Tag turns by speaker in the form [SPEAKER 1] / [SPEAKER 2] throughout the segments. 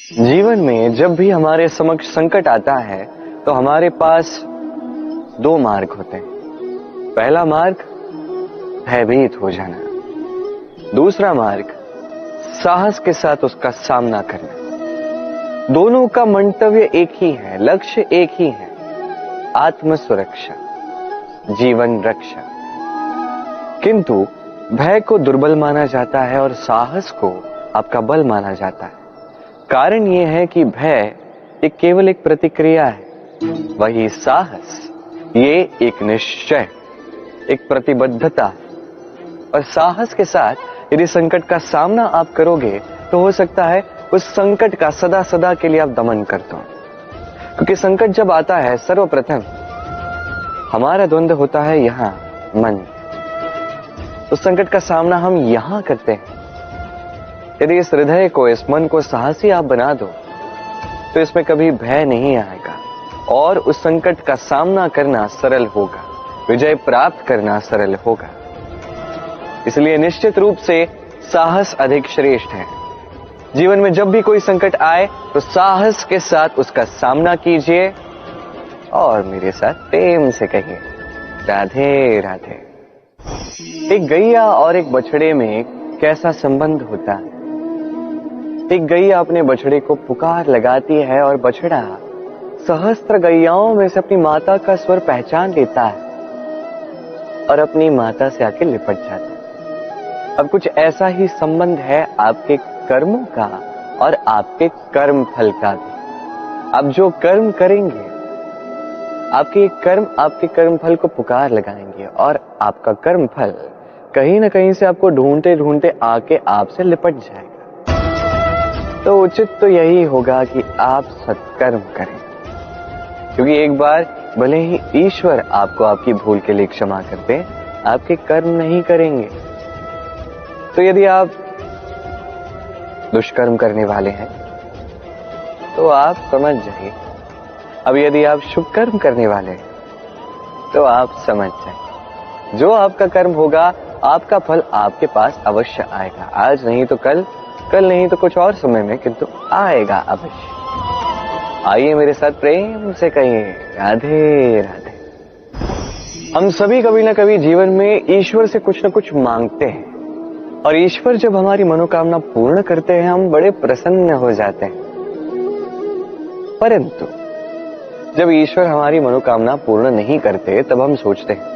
[SPEAKER 1] जीवन में जब भी हमारे समक्ष संकट आता है तो हमारे पास दो मार्ग होते हैं। पहला मार्ग भयभीत हो जाना, दूसरा मार्ग साहस के साथ उसका सामना करना। दोनों का मंतव्य एक ही है, लक्ष्य एक ही है, आत्म सुरक्षा, जीवन रक्षा। किंतु भय को दुर्बल माना जाता है और साहस को आपका बल माना जाता है। कारण यह है कि भय एक केवल एक प्रतिक्रिया है, वही साहस ये एक निश्चय, एक प्रतिबद्धता है। और साहस के साथ यदि संकट का सामना आप करोगे तो हो सकता है उस संकट का सदा सदा के लिए आप दमन कर दो। क्योंकि संकट जब आता है सर्वप्रथम हमारा द्वंद्व होता है यहां मन। उस संकट का सामना हम यहां करते हैं। यदि इस हृदय को, इस मन को साहसी आप बना दो तो इसमें कभी भय नहीं आएगा और उस संकट का सामना करना सरल होगा, विजय प्राप्त करना सरल होगा। इसलिए निश्चित रूप से साहस अधिक श्रेष्ठ है। जीवन में जब भी कोई संकट आए तो साहस के साथ उसका सामना कीजिए और मेरे साथ प्रेम से कहिए राधे राधे। एक गैया और एक बछड़े में कैसा संबंध होता है। एक गैया अपने बछड़े को पुकार लगाती है और बछड़ा सहस्त्र गैयाओं में से अपनी माता का स्वर पहचान लेता है और अपनी माता से आके लिपट जाता है। अब कुछ ऐसा ही संबंध है आपके कर्मों का और आपके कर्म फल का भी। आप जो कर्म करेंगे, आपके कर्म फल को पुकार लगाएंगे और आपका कर्म फल कहीं ना कहीं से आपको ढूंढते ढूंढते आके आपसे लिपट जाएगा। तो उचित तो यही होगा कि आप सत्कर्म करें, क्योंकि एक बार भले ही ईश्वर आपको आपकी भूल के लिए क्षमा करते, आपके कर्म नहीं करेंगे। तो यदि आप दुष्कर्म करने वाले हैं तो आप समझ जाइए। अब यदि आप शुभ कर्म करने वाले हैं तो आप समझ जाइए, जो आपका कर्म होगा आपका फल आपके पास अवश्य आएगा। आज नहीं तो कल, कल नहीं तो कुछ और समय में, किंतु आएगा अवश्य। आइए मेरे साथ प्रेम से कहिए राधे राधे। हम सभी कभी ना कभी जीवन में ईश्वर से कुछ न कुछ मांगते हैं और ईश्वर जब हमारी मनोकामना पूर्ण करते हैं हम बड़े प्रसन्न हो जाते हैं। परंतु जब ईश्वर हमारी मनोकामना पूर्ण नहीं करते तब हम सोचते हैं,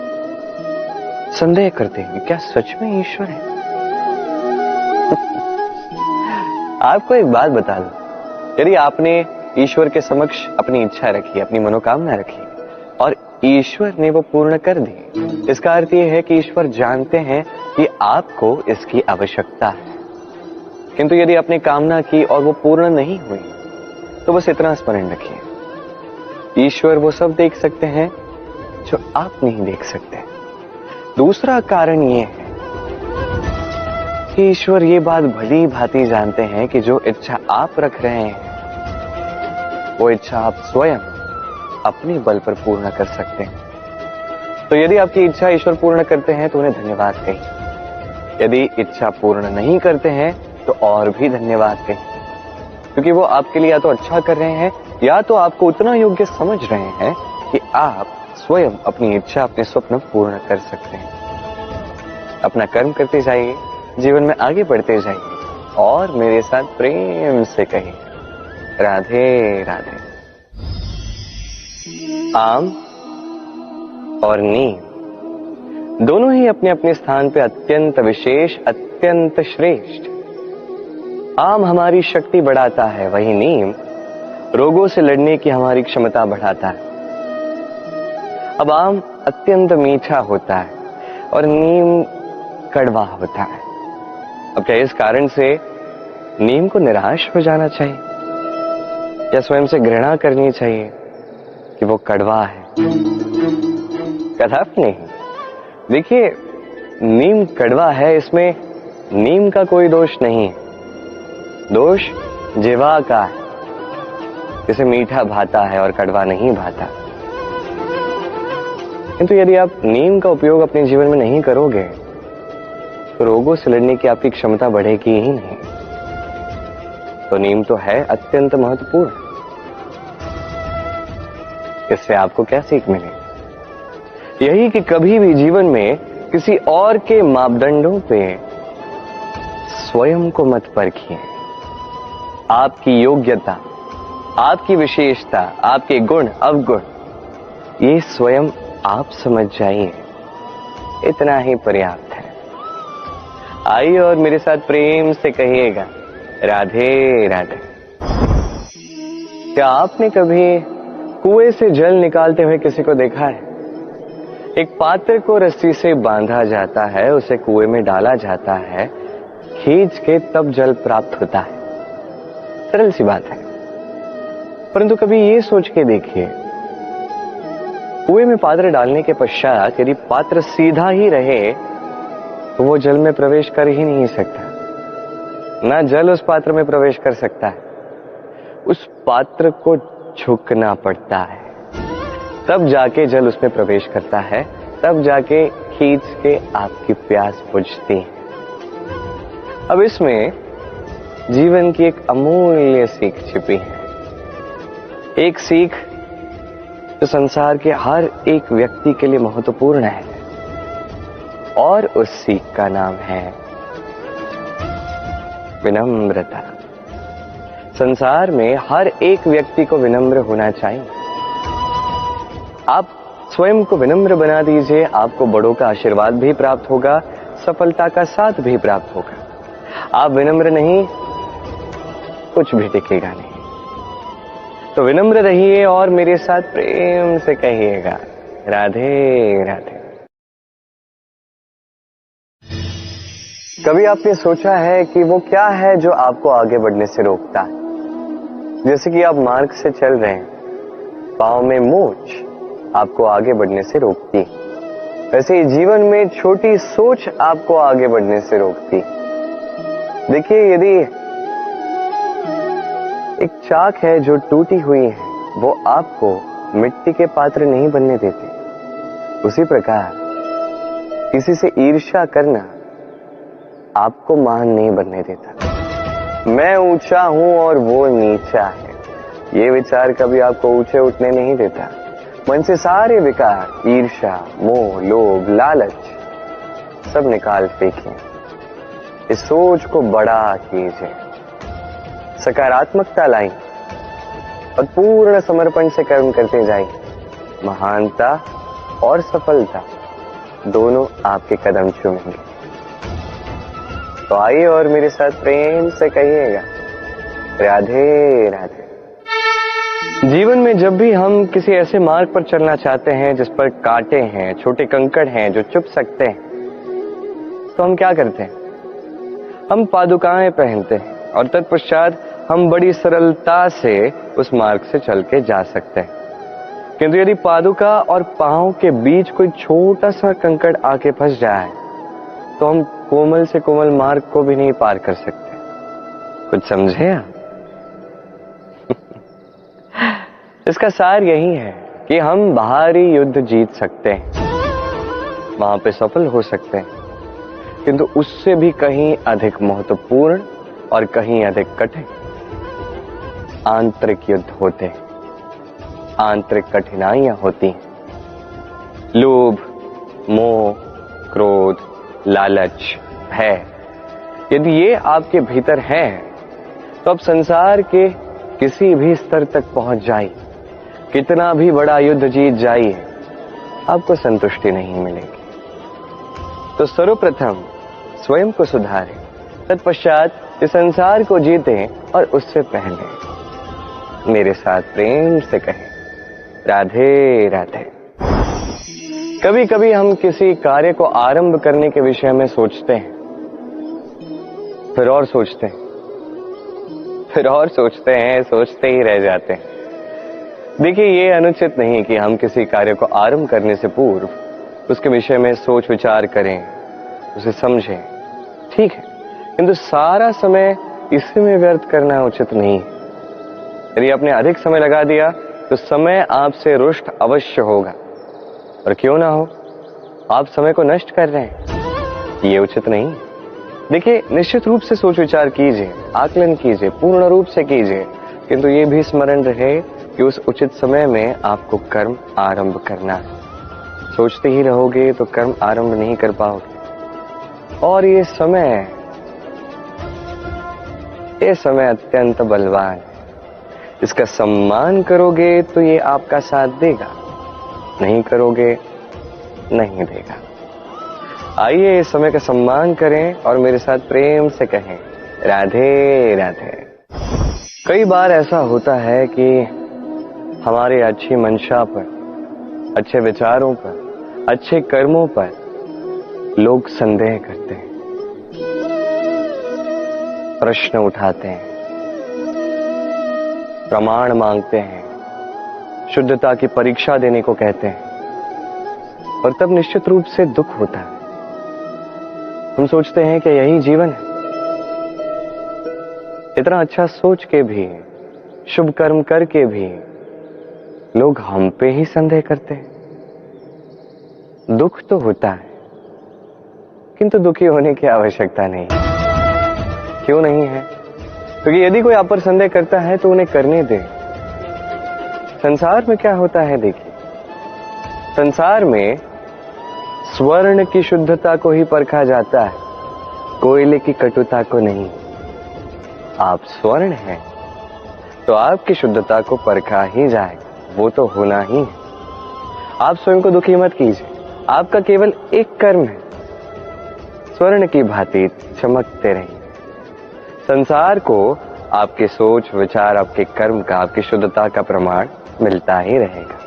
[SPEAKER 1] संदेह करते हैं, क्या सच में ईश्वर है? आपको एक बात बता दूं, यदि आपने ईश्वर के समक्ष अपनी इच्छा रखी, अपनी मनोकामना रखी और ईश्वर ने वो पूर्ण कर दी, इसका अर्थ यह है कि ईश्वर जानते हैं कि आपको इसकी आवश्यकता है। किंतु यदि आपने कामना की और वो पूर्ण नहीं हुई तो बस इतना स्मरण रखिए, ईश्वर वो सब देख सकते हैं जो आप नहीं देख सकते। दूसरा कारण ये है कि ईश्वर ये बात भली भांति जानते हैं कि जो इच्छा आप रख रहे हैं वो इच्छा आप स्वयं अपने बल पर पूर्ण कर सकते हैं। तो यदि आपकी इच्छा ईश्वर पूर्ण करते हैं तो उन्हें धन्यवाद कहिए। यदि इच्छा पूर्ण नहीं करते हैं तो और भी धन्यवाद कहिए, क्योंकि वो आपके लिए या तो अच्छा कर रहे हैं या तो आपको उतना योग्य समझ रहे हैं कि आप स्वयं अपनी इच्छा, अपने स्वप्न पूर्ण कर सकते हैं। अपना कर्म करते जाइए, जीवन में आगे बढ़ते जाइए और मेरे साथ प्रेम से कहिए राधे राधे। आम और नीम दोनों ही अपने अपने स्थान पे अत्यंत विशेष, अत्यंत श्रेष्ठ। आम हमारी शक्ति बढ़ाता है, वही नीम रोगों से लड़ने की हमारी क्षमता बढ़ाता है। अब आम अत्यंत मीठा होता है और नीम कड़वा होता है। अब क्या इस कारण से नीम को निराश हो जाना चाहिए या स्वयं से घृणा करनी चाहिए कि वो कड़वा है? कदापि नहीं। देखिए, नीम कड़वा है, इसमें नीम का कोई दोष नहीं है, दोष जिह्वा का है। जैसे मीठा भाता है और कड़वा नहीं भाता। किंतु यदि आप नीम का उपयोग अपने जीवन में नहीं करोगे तो रोगों से लड़ने की आपकी क्षमता बढ़ेगी ही नहीं। तो नींव तो है अत्यंत महत्वपूर्ण। इससे आपको क्या सीख मिलेगी? यही कि कभी भी जीवन में किसी और के मापदंडों पे स्वयं को मत परखिए। आपकी योग्यता, आपकी विशेषता, आपके गुण अवगुण, ये स्वयं आप समझ जाइए, इतना ही पर्याप्त है। आइए और मेरे साथ प्रेम से कहिएगा, राधे राधे। क्या आपने कभी कुएं से जल निकालते हुए किसी को देखा है? एक पात्र को रस्सी से बांधा जाता है, उसे कुएं में डाला जाता है, खींच के तब जल प्राप्त होता है। सरल सी बात है, परंतु कभी ये सोच के देखिए, कुएं में पात्र डालने के पश्चात यदि पात्र सीधा ही रहे तो वो जल में प्रवेश कर ही नहीं सकता। ना जल उस पात्र में प्रवेश कर सकता है, उस पात्र को झुकना पड़ता है, तब जाके जल उसमें प्रवेश करता है, तब जाके खींच के आपकी प्यास बुझती है। अब इसमें जीवन की एक अमूल्य सीख छिपी है, एक सीख जो संसार के हर एक व्यक्ति के लिए महत्वपूर्ण है, और उस सीख का नाम है विनम्रता। संसार में हर एक व्यक्ति को विनम्र होना चाहिए। आप स्वयं को विनम्र बना दीजिए, आपको बड़ों का आशीर्वाद भी प्राप्त होगा, सफलता का साथ भी प्राप्त होगा। आप विनम्र नहीं, कुछ भी टिकेगा नहीं। तो विनम्र रहिए और मेरे साथ प्रेम से कहिएगा, राधे राधे। कभी आपने सोचा है कि वो क्या है जो आपको आगे बढ़ने से रोकता है? जैसे कि आप मार्ग से चल रहे हैं, पांव में मोच आपको आगे बढ़ने से रोकती, वैसे ही जीवन में छोटी सोच आपको आगे बढ़ने से रोकती। देखिए, यदि एक चाक है जो टूटी हुई है, वो आपको मिट्टी के पात्र नहीं बनने देते। उसी प्रकार किसी से ईर्ष्या करना आपको महान नहीं बनने देता। मैं ऊंचा हूं और वो नीचा है, ये विचार कभी आपको ऊंचे उठने नहीं देता। मन से सारे विकार, ईर्ष्या, मोह, लोभ, लालच सब निकाल फेंकिए। इस सोच को बड़ा कीजिए, सकारात्मकता लाइए और पूर्ण समर्पण से कर्म करते जाइए। महानता और सफलता दोनों आपके कदम चूमेंगे। तो आइए और मेरे साथ प्रेम से कहिएगा, राधे राधे। जीवन में जब भी हम किसी ऐसे मार्ग पर चलना चाहते हैं जिस पर कांटे हैं, छोटे कंकड़ हैं जो चुभ सकते हैं, तो हम क्या करते हैं? हम पादुकाएं पहनते हैं और तत्पश्चात हम बड़ी सरलता से उस मार्ग से चल के जा सकते हैं। किंतु यदि पादुका और पांव के बीच कोई छोटा सा कंकड़ आके फंस जाए तो हम कोमल से कोमल मार्ग को भी नहीं पार कर सकते। कुछ समझे आप? इसका सार यही है कि हम बाहरी युद्ध जीत सकते हैं, वहां पे सफल हो सकते हैं, किंतु उससे भी कहीं अधिक महत्वपूर्ण और कहीं अधिक कठिन आंतरिक युद्ध होते हैं, आंतरिक कठिनाइयां होती हैं। लोभ, मोह, क्रोध, लालच, भय, यदि ये आपके भीतर है तो आप संसार के किसी भी स्तर तक पहुंच जाइए, कितना भी बड़ा युद्ध जीत जाइए, आपको संतुष्टि नहीं मिलेगी। तो सर्वप्रथम स्वयं को सुधारें, तत्पश्चात इस संसार को जीतें और उससे पहले मेरे साथ प्रेम से कहें, राधे राधे। कभी कभी हम किसी कार्य को आरंभ करने के विषय में सोचते हैं, फिर और सोचते हैं, फिर और सोचते हैं, सोचते ही रह जाते हैं। देखिए, ये अनुचित नहीं कि हम किसी कार्य को आरंभ करने से पूर्व उसके विषय में सोच विचार करें, उसे समझें, ठीक है, किंतु सारा समय इसी में व्यर्थ करना उचित नहीं है। यदि आपने अधिक समय लगा दिया तो समय आपसे रुष्ट अवश्य होगा, और क्यों ना हो, आप समय को नष्ट कर रहे हैं, ये उचित नहीं। देखिए, निश्चित रूप से सोच विचार कीजिए, आकलन कीजिए, पूर्ण रूप से कीजिए, किंतु ये भी स्मरण रहे कि उस उचित समय में आपको कर्म आरंभ करना है। सोचते ही रहोगे तो कर्म आरंभ नहीं कर पाओगे। और ये समय अत्यंत बलवान है। इसका सम्मान करोगे तो ये आपका साथ देगा, नहीं करोगे नहीं देगा। आइए इस समय का सम्मान करें और मेरे साथ प्रेम से कहें राधे राधे। कई बार ऐसा होता है कि हमारे अच्छी मंशा पर, अच्छे विचारों पर, अच्छे कर्मों पर लोग संदेह करते हैं, प्रश्न उठाते हैं, प्रमाण मांगते हैं, शुद्धता की परीक्षा देने को कहते हैं, और तब निश्चित रूप से दुख होता है। हम सोचते हैं कि यही जीवन है। इतना अच्छा सोच के भी, शुभ कर्म करके भी लोग हम पे ही संदेह करते हैं। दुख तो होता है, किंतु दुखी होने की आवश्यकता नहीं। क्यों नहीं है? क्योंकि यदि कोई आप पर संदेह करता है तो उन्हें करने दे। संसार में क्या होता है देखिए, संसार में स्वर्ण की शुद्धता को ही परखा जाता है, कोयले की कटुता को नहीं। आप स्वर्ण हैं तो आपकी शुद्धता को परखा ही जाएगा, वो तो होना ही है। आप स्वयं को दुखी मत कीजिए, आपका केवल एक कर्म है, स्वर्ण की भांति चमकते रहिए। संसार को आपके सोच विचार, आपके कर्म का, आपकी शुद्धता का प्रमाण मिलता ही रहेगा।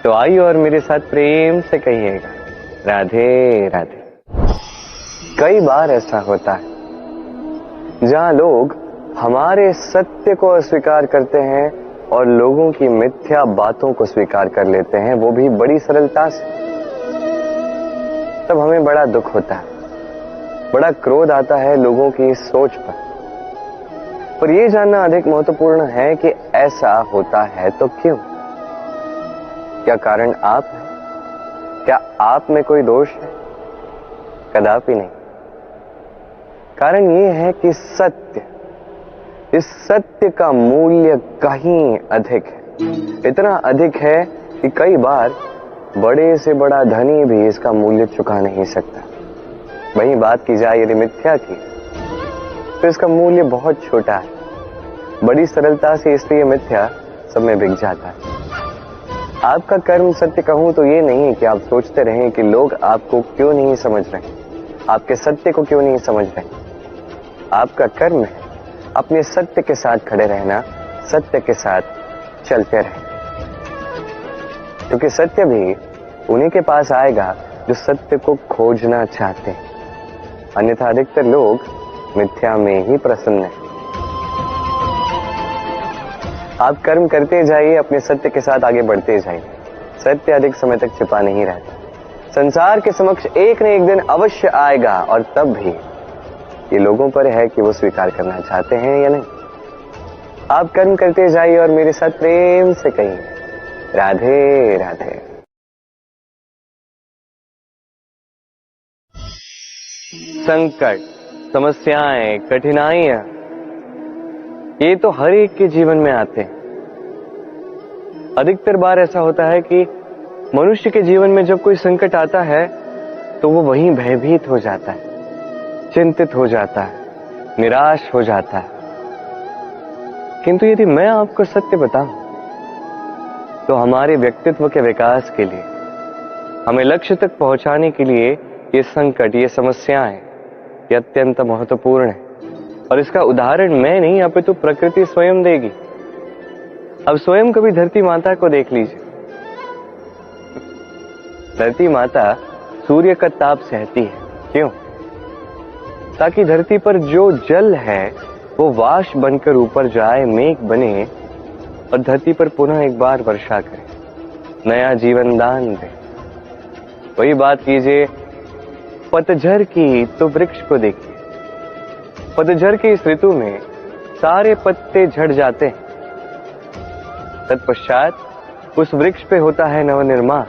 [SPEAKER 1] तो आइए और मेरे साथ प्रेम से कहिएगा राधे राधे। कई बार ऐसा होता है जहां लोग हमारे सत्य को अस्वीकार करते हैं और लोगों की मिथ्या बातों को स्वीकार कर लेते हैं, वो भी बड़ी सरलता से। तब हमें बड़ा दुख होता है, बड़ा क्रोध आता है लोगों की इस सोच पर यह जानना अधिक महत्वपूर्ण है कि ऐसा होता है तो क्यों? क्या कारण आप है? क्या आप में कोई दोष है? कदापि नहीं। कारण यह है कि सत्य, इस सत्य का मूल्य कहीं अधिक है। इतना अधिक है कि कई बार बड़े से बड़ा धनी भी इसका मूल्य चुका नहीं सकता। वहीं बात की जाए यदि मिथ्या की, तो इसका मूल्य बहुत छोटा है, बड़ी सरलता से इसलिए मिथ्या सब में बिक जाता है। आपका कर्म सत्य कहूं तो ये नहीं है कि आप सोचते रहें कि लोग आपको क्यों नहीं समझ रहे, आपके सत्य को क्यों नहीं समझ रहे। आपका कर्म है अपने सत्य के साथ खड़े रहना, सत्य के साथ चलते रहें, क्योंकि सत्य भी उन्हीं के पास आएगा जो सत्य को खोजना चाहते हैं। अन्यथा अधिकतर लोग मिथ्या में ही प्रसन्न हैं। आप कर्म करते जाइए, अपने सत्य के साथ आगे बढ़ते जाइए। सत्य अधिक समय तक छिपा नहीं रहता, संसार के समक्ष एक न एक दिन अवश्य आएगा, और तब भी ये लोगों पर है कि वो स्वीकार करना चाहते हैं या नहीं। आप कर्म करते जाइए और मेरे साथ प्रेम से कहिए राधे राधे। संकट, समस्याएं, कठिनाइयां, ये तो हर एक के जीवन में आते हैं। अधिकतर बार ऐसा होता है कि मनुष्य के जीवन में जब कोई संकट आता है तो वो वहीं भयभीत हो जाता है, चिंतित हो जाता है, निराश हो जाता है। किंतु यदि मैं आपको सत्य बताऊं तो हमारे व्यक्तित्व के विकास के लिए, हमें लक्ष्य तक पहुंचाने के लिए ये संकट, ये समस्याएं, ये अत्यंत महत्वपूर्ण है। और इसका उदाहरण मैं नहीं, अपितु प्रकृति स्वयं देगी। अब स्वयं कभी धरती माता को देख लीजिए। धरती माता सूर्य का ताप सहती है, क्यों? ताकि धरती पर जो जल है वो वाष्प बनकर ऊपर जाए, मेघ बने और धरती पर पुनः एक बार वर्षा करे, नया जीवन दान दे। वही बात कीजिए पतझड़ की, तो वृक्ष को देखिए। पतझड़ की इस ऋतु में सारे पत्ते झड़ जाते हैं, तत्पश्चात उस वृक्ष पे होता है नवनिर्माण,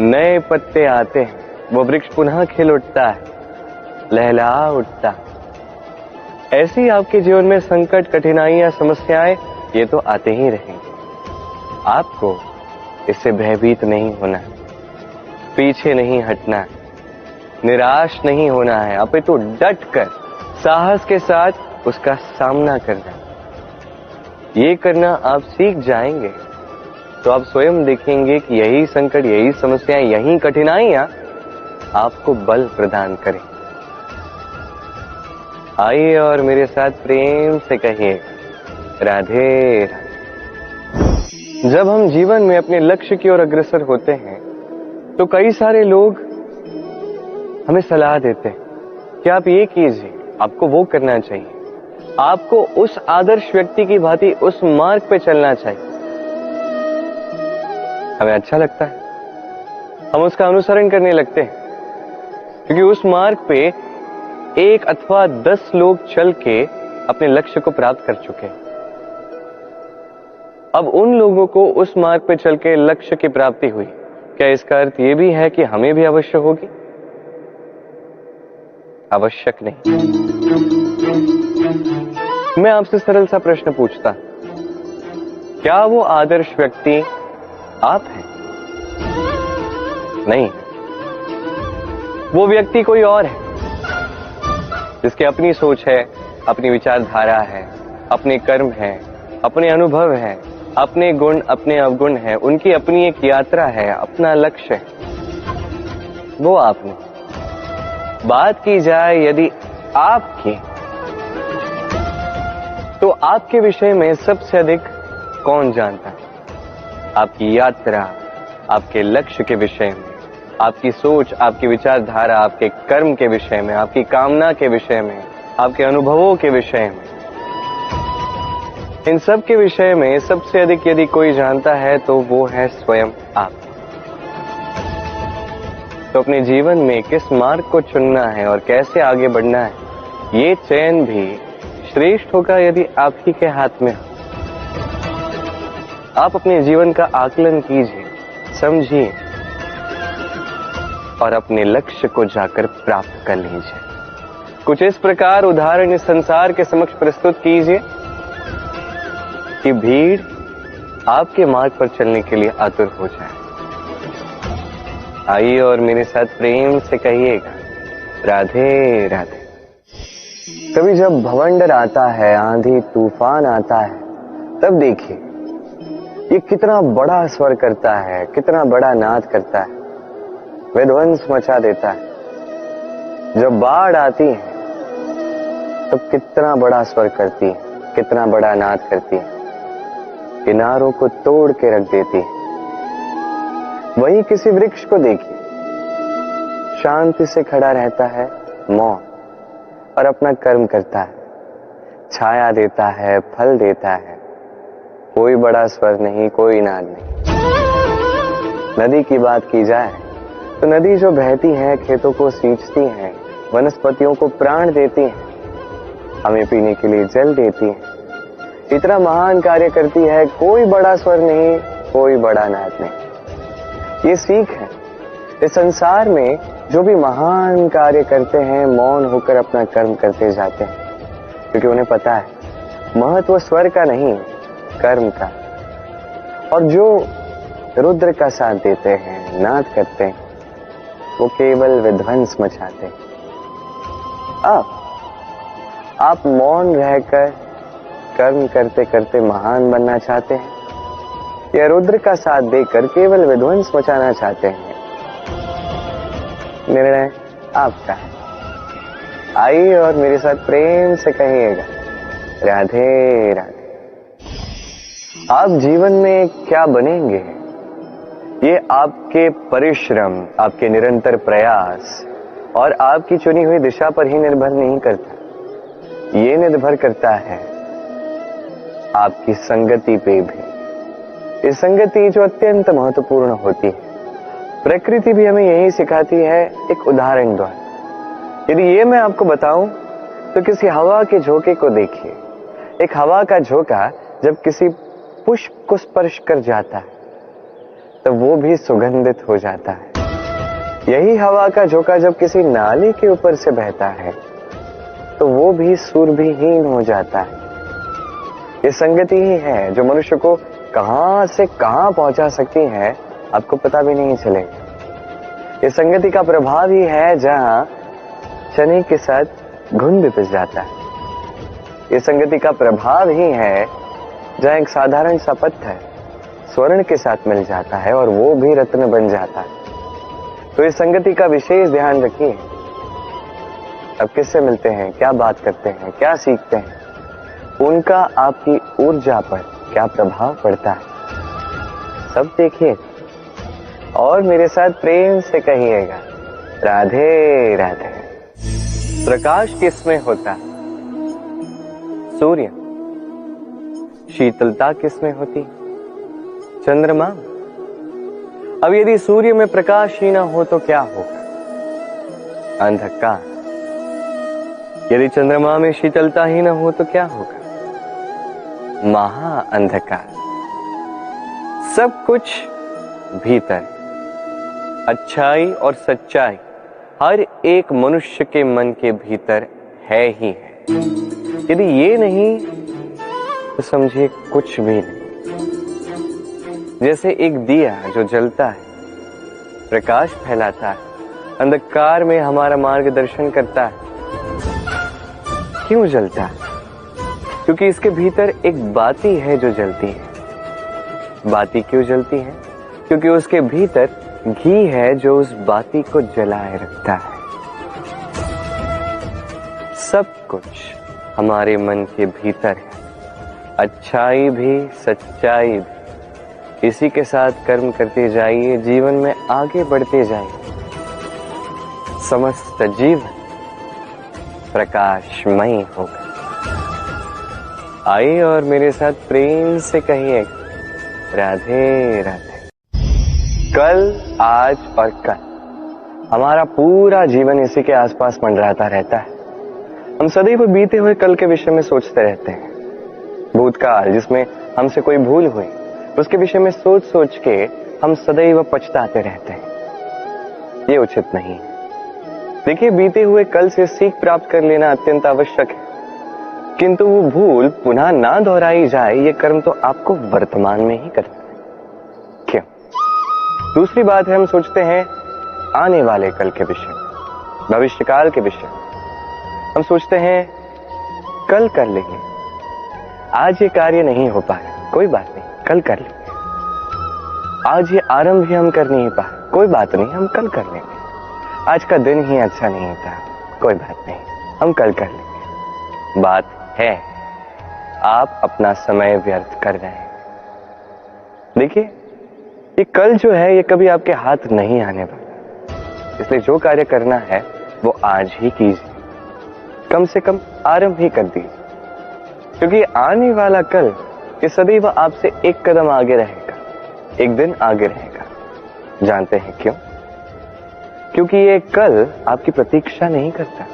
[SPEAKER 1] नए पत्ते आते हैं, वो वृक्ष पुनः खिल उठता है, लहला उठता। ऐसी आपके जीवन में संकट, कठिनाइयां, समस्याएं ये तो आते ही रहेंगे। आपको इससे भयभीत नहीं होना है, पीछे नहीं हटना है, निराश नहीं होना है, अपितु डट कर साहस के साथ उसका सामना करना है। ये करना आप सीख जाएंगे तो आप स्वयं देखेंगे कि यही संकट, यही समस्याएं, यही कठिनाइयां आपको बल प्रदान करें। आइए और मेरे साथ प्रेम से कहिए, राधे राधे। जब हम जीवन में अपने लक्ष्य की ओर अग्रसर होते हैं तो कई सारे लोग हमें सलाह देते हैं कि आप ये कीजिए, आपको वो करना चाहिए, आपको उस आदर्श व्यक्ति की भांति उस मार्ग पे चलना चाहिए। हमें अच्छा लगता है, हम उसका अनुसरण करने लगते हैं, क्योंकि उस मार्ग पे 1 अथवा 10 लोग चल के अपने लक्ष्य को प्राप्त कर चुके हैं। अब उन लोगों को उस मार्ग पे चल के लक्ष्य की प्राप्ति हुई, क्या इसका अर्थ यह भी है कि हमें भी अवश्य होगी? आवश्यक नहीं। मैं आपसे सरल सा प्रश्न पूछता, क्या वो आदर्श व्यक्ति आप हैं? नहीं, वो व्यक्ति कोई और है, जिसकी अपनी सोच है, अपनी विचारधारा है, अपने कर्म है, अपने अनुभव है, अपने गुण, अपने अवगुण है, उनकी अपनी एक यात्रा है, अपना लक्ष्य है। वो आपने बात की जाए यदि आपकी, तो आपके विषय में सबसे अधिक कौन जानता है? आपकी यात्रा, आपके लक्ष्य के विषय में, आपकी सोच, आपकी विचारधारा, आपके कर्म के विषय में, आपकी कामना के विषय में, आपके अनुभवों के विषय में, इन सब के विषय में सबसे अधिक यदि कोई जानता है तो वो है स्वयं आप। तो अपने जीवन में किस मार्ग को चुनना है और कैसे आगे बढ़ना है, ये चयन भी श्रेष्ठ होगा यदि आप ही के हाथ में हो। आप अपने जीवन का आकलन कीजिए, समझिए और अपने लक्ष्य को जाकर प्राप्त कर लीजिए। कुछ इस प्रकार उदाहरण इस संसार के समक्ष प्रस्तुत कीजिए कि भीड़ आपके मार्ग पर चलने के लिए आतुर हो जाए। आइए और मेरे साथ प्रेम से कहिएगा, राधे राधे। कभी जब भवंडर आता है, आंधी तूफान आता है, तब देखिए ये कितना बड़ा स्वर करता है, कितना बड़ा नाद करता है, विध्वंस मचा देता है। जब बाढ़ आती है तब कितना बड़ा स्वर करती है, कितना बड़ा नाद करती है, किनारों को तोड़ के रख देती है। वहीं किसी वृक्ष को देखिए, शांति से खड़ा रहता है, मौन, और अपना कर्म करता है, छाया देता है, फल देता है, कोई बड़ा स्वर नहीं, कोई नाद नहीं। नदी की बात की जाए तो नदी जो बहती है, खेतों को सींचती है, वनस्पतियों को प्राण देती है, हमें पीने के लिए जल देती है, इतना महान कार्य करती है, कोई बड़ा स्वर नहीं, कोई बड़ा नाद नहीं। ये सीख है, इस संसार में जो भी महान कार्य करते हैं, मौन होकर अपना कर्म करते जाते हैं, क्योंकि उन्हें पता है महत्व स्वर का नहीं, कर्म का। और जो रुद्र का साथ देते हैं, नाद करते हैं, वो केवल विध्वंस मचाते हैं। आप मौन रहकर कर्म करते करते महान बनना चाहते हैं या रुद्र का साथ देकर केवल विध्वंस मचाना चाहते हैं? निर्णय आपका है। आइए और मेरे साथ प्रेम से कहिएगा, राधे राधे। आप जीवन में क्या बनेंगे, ये आपके परिश्रम, आपके निरंतर प्रयास और आपकी चुनी हुई दिशा पर ही निर्भर नहीं करता। ये निर्भर करता है आपकी संगति पे भी। इस संगति जो अत्यंत महत्वपूर्ण होती है। प्रकृति भी हमें यही सिखाती है, एक उदाहरण द्वारा। यदि ये मैं आपको बताऊं तो किसी हवा के झोंके को देखिए। एक हवा का झोंका जब किसी पुष्प को स्पर्श कर जाता है तो वो भी सुगंधित हो जाता है। यही हवा का झोंका जब किसी नाली के ऊपर से बहता है तो वो भी सुरभिहीन हो जाता है। ये संगति ही है जो मनुष्य को कहां से कहां पहुंचा सकती है, आपको पता भी नहीं चलेगा। ये संगति का प्रभाव ही है जहां चने के साथ घुन पिस जाता है। ये संगति का प्रभाव ही है जहां एक साधारण सा पत्थर स्वर्ण के साथ मिल जाता है और वो भी रत्न बन जाता है। तो इस संगति का विशेष ध्यान रखिए। अब किससे मिलते हैं, क्या बात करते हैं, क्या सीखते हैं, उनका आपकी ऊर्जा पर क्या प्रभाव पड़ता है, सब देखिए और मेरे साथ प्रेम से कहिएगा राधे राधे। प्रकाश किसमें होता है? सूर्य। शीतलता किसमें होती? चंद्रमा। अब यदि सूर्य में प्रकाश ही ना हो तो क्या होगा? अंधकार। यदि चंद्रमा में शीतलता ही ना हो तो क्या होगा? महा अंधकार। सब कुछ भीतर, अच्छाई और सच्चाई हर एक मनुष्य के मन के भीतर है ही है। यदि ये नहीं तो समझिए कुछ भी नहीं। जैसे एक दिया जो जलता है, प्रकाश फैलाता है, अंधकार में हमारा मार्गदर्शन करता है। क्यों जलता है? क्योंकि इसके भीतर एक बाती है जो जलती है। बाती क्यों जलती है? क्योंकि उसके भीतर घी है जो उस बाती को जलाए रखता है। सब कुछ हमारे मन के भीतर है, अच्छाई भी सच्चाई भी। इसी के साथ कर्म करते जाइए, जीवन में आगे बढ़ते जाइए। समस्त जीवन प्रकाशमय होगा। आइए और मेरे साथ प्रेम से कहिए राधे राधे। कल, आज और कल, हमारा पूरा जीवन इसी के आसपास मंडराता रहता है। हम सदैव बीते हुए कल के विषय में सोचते रहते हैं। भूतकाल जिसमें हमसे कोई भूल हुई, उसके विषय में सोच सोच के हम सदैव पछताते रहते हैं। ये उचित नहीं है। देखिए, बीते हुए कल से सीख प्राप्त कर लेना अत्यंत आवश्यक है, किंतु वो भूल पुनः ना दोहराई जाए, ये कर्म तो आपको वर्तमान में ही करना है। क्यों? दूसरी बात है, हम सोचते हैं आने वाले कल के विषय, भविष्यकाल के विषय। हम सोचते हैं कल कर लेंगे, आज ये कार्य नहीं हो पाया, कोई बात नहीं, कल कर लेंगे। आज ये आरंभ भी हम कर नहीं पाए, कोई बात नहीं, हम कल कर लेंगे। आज का दिन ही अच्छा नहीं था, कोई बात नहीं, हम कल कर लेंगे। बात है, आप अपना समय व्यर्थ कर रहे हैं। देखिए, ये कल जो है ये कभी आपके हाथ नहीं आने वाला, इसलिए जो कार्य करना है वो आज ही कीजिए। कम से कम आरंभ ही कर दीजिए, क्योंकि आने वाला कल ये सदैव आपसे एक कदम आगे रहेगा, एक दिन आगे रहेगा। जानते हैं क्यों? क्योंकि ये कल आपकी प्रतीक्षा नहीं करता।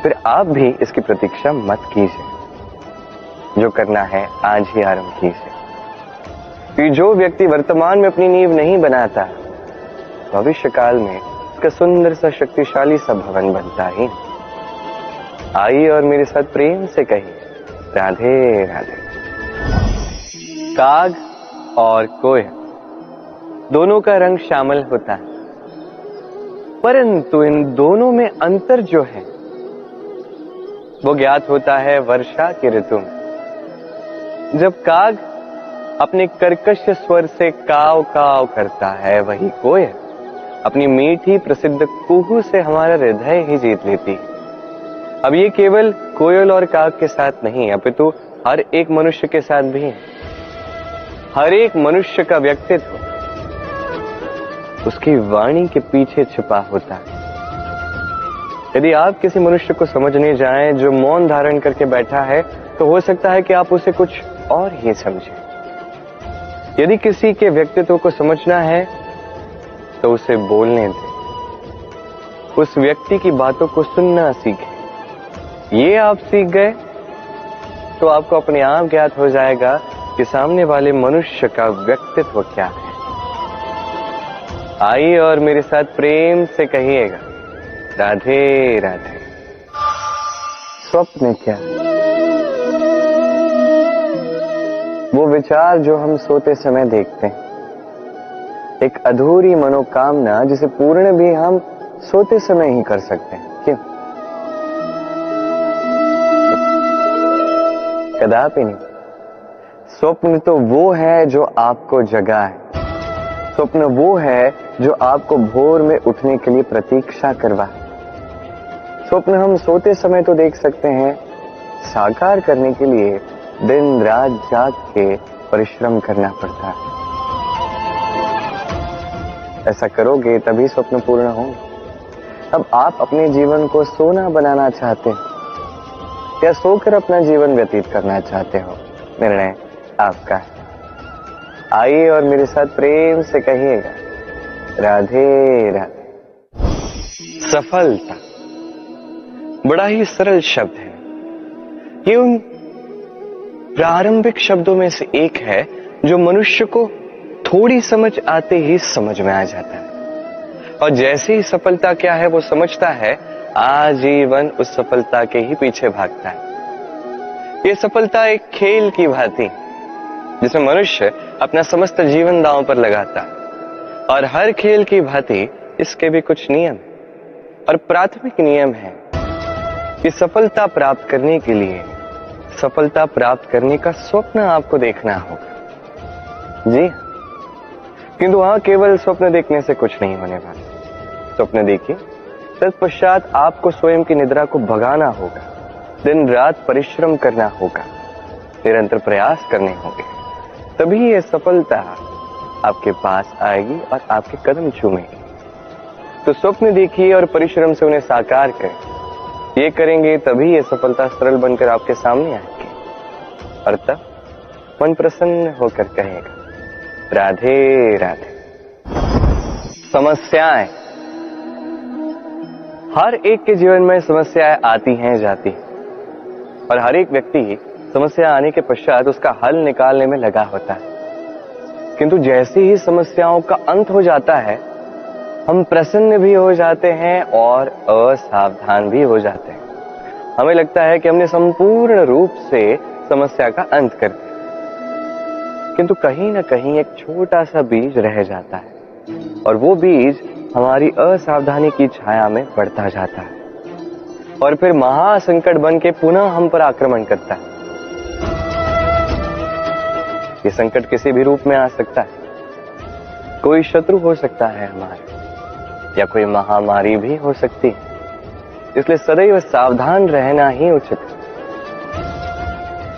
[SPEAKER 1] फिर आप भी इसकी प्रतीक्षा मत कीजिए। जो करना है आज ही आरंभ कीजिए। कि जो व्यक्ति वर्तमान में अपनी नींव नहीं बनाता, भविष्य काल में इसका सुंदर सा शक्तिशाली सा भवन बनता ही। आइए और मेरे साथ प्रेम से कहिए राधे राधे। काग और कोयल दोनों का रंग श्यामल होता है, परंतु इन दोनों में अंतर जो है वो ज्ञात होता है वर्षा की ऋतु में। जब काग अपने कर्कश स्वर से काव काव करता है, वही कोयल अपनी मीठी प्रसिद्ध कुहू से हमारा हृदय ही जीत लेती है। अब ये केवल कोयल और काग के साथ नहीं, अपितु हर एक मनुष्य के साथ भी है। हर एक मनुष्य का व्यक्तित्व उसकी वाणी के पीछे छिपा होता है। यदि आप किसी मनुष्य को समझने जाएं जो मौन धारण करके बैठा है, तो हो सकता है कि आप उसे कुछ और ही समझें। यदि किसी के व्यक्तित्व को समझना है तो उसे बोलने दें, उस व्यक्ति की बातों को सुनना सीखें। ये आप सीख गए तो आपको अपने आप ज्ञात हो जाएगा कि सामने वाले मनुष्य का व्यक्तित्व क्या है। आइए और मेरे साथ प्रेम से कहिएगा, राधे राधे। स्वप्न क्या? वो विचार जो हम सोते समय देखते हैं, एक अधूरी मनोकामना जिसे पूर्ण भी हम सोते समय ही कर सकते हैं। क्यों? कदापि नहीं। स्वप्न तो वो है जो आपको जगाए, स्वप्न वो है जो आपको भोर में उठने के लिए प्रतीक्षा करवाए। स्वप्न हम सोते समय तो देख सकते हैं, साकार करने के लिए दिन रात जाग के परिश्रम करना पड़ता है। ऐसा करोगे तभी स्वप्न पूर्ण होंगे। अब आप अपने जीवन को सोना बनाना चाहते हो या सोकर अपना जीवन व्यतीत करना चाहते हो, निर्णय आपका है। आइए और मेरे साथ प्रेम से कहिएगा, राधे राधे। सफलता बड़ा ही सरल शब्द है। ये उन प्रारंभिक शब्दों में से एक है जो मनुष्य को थोड़ी समझ आते ही समझ में आ जाता है, और जैसे ही सफलता क्या है वो समझता है, आजीवन उस सफलता के ही पीछे भागता है। ये सफलता एक खेल की भांति जिसमें मनुष्य अपना समस्त जीवन दांव पर लगाता है, और हर खेल की भांति इसके भी कुछ नियम और प्राथमिक नियम है कि सफलता प्राप्त करने के लिए सफलता प्राप्त करने का स्वप्न आपको देखना होगा। जी, किंतु वहां केवल स्वप्न देखने से कुछ नहीं होने वाला। स्वप्न देखिए, तत्पश्चात आपको स्वयं की निद्रा को भगाना होगा, दिन रात परिश्रम करना होगा, निरंतर प्रयास करने होंगे, तभी ये सफलता आपके पास आएगी और आपके कदम चूमेगी। तो स्वप्न देखिए और परिश्रम से उन्हें साकार करें। ये करेंगे तभी ये सफलता सरल बनकर आपके सामने आएगी, और तब मन प्रसन्न होकर कहेगा, राधे राधे। समस्याएं, हर एक के जीवन में समस्याएं आती हैं, जाती हैं, और हर एक व्यक्ति समस्या आने के पश्चात उसका हल निकालने में लगा होता है। किंतु जैसे ही समस्याओं का अंत हो जाता है, हम प्रसन्न भी हो जाते हैं और असावधान भी हो जाते हैं। हमें लगता है कि हमने संपूर्ण रूप से समस्या का अंत कर दिया, किंतु कहीं ना कहीं एक छोटा सा बीज रह जाता है, और वो बीज हमारी असावधानी की छाया में बढ़ता जाता है, और फिर महासंकट बन के पुनः हम पर आक्रमण करता है। ये संकट किसी भी रूप में आ सकता है। कोई शत्रु हो सकता है हमारे, या कोई महामारी भी हो सकती है। इसलिए सदैव सावधान रहना ही उचित है,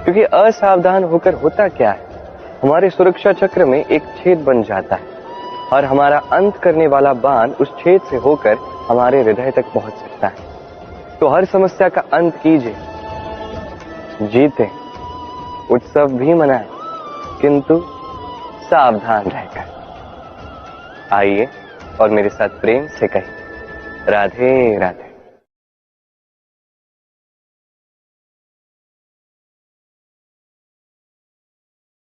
[SPEAKER 1] क्योंकि असावधान होकर होता क्या है, हमारे सुरक्षा चक्र में एक छेद बन जाता है, और हमारा अंत करने वाला बाण उस छेद से होकर हमारे हृदय तक पहुंच सकता है। तो हर समस्या का अंत कीजिए, जीते, उत्सव भी मनाएं, किंतु सावधान रहकर। आइए और मेरे साथ प्रेम से कहिए, राधे राधे।